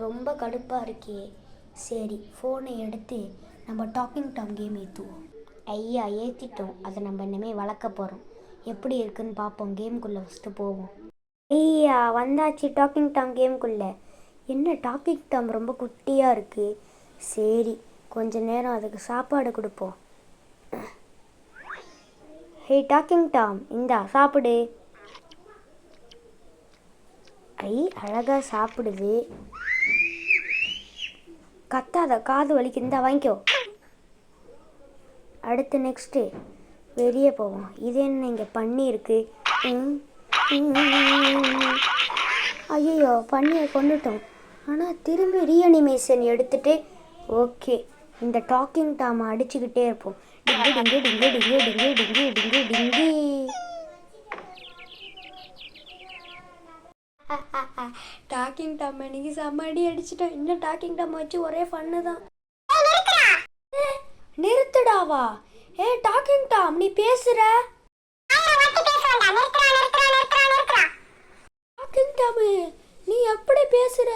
ரொம்ப கடுப்பாக இருக்கே. சரி, ஃபோனை எடுத்து நம்ம டாக்கிங் டாம் கேம் ஏற்றுவோம். ஐயா, ஏற்றிட்டோம். அதை நம்ம இனிமேல் வளர்க்க போகிறோம். எப்படி இருக்குன்னு பார்ப்போம். கேமுக்குள்ளே ஃபஸ்ட்டு போவோம். ஐயா, வந்தாச்சு டாக்கிங் டாம் கேமுக்குள்ளே. என்ன டாக்கிங் டாம் ரொம்ப குட்டியாக இருக்குது. சரி, கொஞ்ச நேரம் அதுக்கு சாப்பாடு கொடுப்போம். ஹே டாக்கிங் டாம், இந்தா சாப்பிடு. ஐ, அழகாக சாப்பிடுது. கத்தாத, காது வலிக்கு. இந்தா வாங்கிக்கோ. அடுத்து நெக்ஸ்ட்டு வெளியே போவோம். இது என்ன இங்கே பண்ணி இருக்கு? ஐயோ, பண்ணியை கொண்டுட்டோம். ஆனால் திரும்பி ரீஅனிமேஷன் எடுத்துகிட்டு ஓகே இந்த டாக்கிங் டாமை அடிச்சுக்கிட்டே இருப்போம். டிங்கு டிங்கு டிங்கு டிங்கு டிங்கு டிங்கு டிங்கு டிங்கி. டாக்கிங் டாம் இன்னைக்கு செம்ம அடி அடிச்சிட்டேன். இன்னும் டாக்கிங் டாம் வச்சு ஒரே ஃபன்னு தான். நிறுத்துடாவா? ஏ டாக்கிங் டாம், நீ பேசுற? டாக்கிங் டாம், நீ எப்படி பேசுற?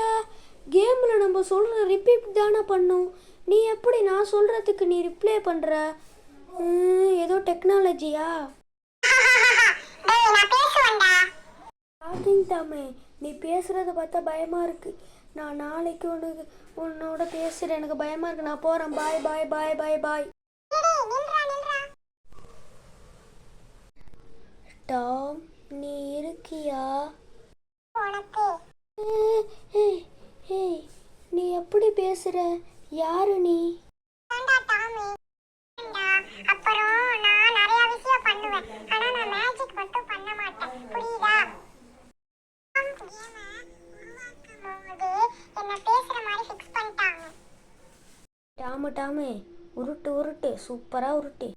கேம்ல நம்ம சொல்ற ரிப்பீட் தானே பண்ணும். நீ எப்படி நான் சொல்றதுக்கு நீ ரிப்ளை பண்ற? ஏதோ டெக்னாலஜியா? டாக்கிங் டாம், நீ பேசுறத பார்த்தா பயமா இருக்கு. நான் நாளைக்கு உன்னோட பேசுறேன். எனக்கு பயமா இருக்கு. நான் போறேன். பாய் பாய் பாய் பாய் பாய். டாம், நீ இருக்கியா? நீ எப்படி பேசுற? யாரு நீ? டாமு டாமு, உருட்டு உருட்டு, சூப்பரா உருட்டு.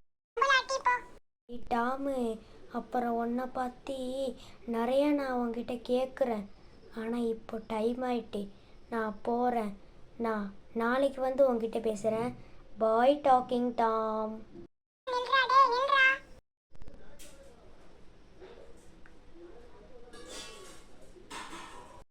டாமு, அப்புறம் உன்னை பற்றி நிறைய நான் உன்கிட்ட கேட்குறேன். ஆனால் இப்போ டைம் ஆயிட்டு, நான் போகிறேன். நான் நாளைக்கு வந்து உன்கிட்ட பேசுகிறேன். பாய் டாக்கிங் டாம்.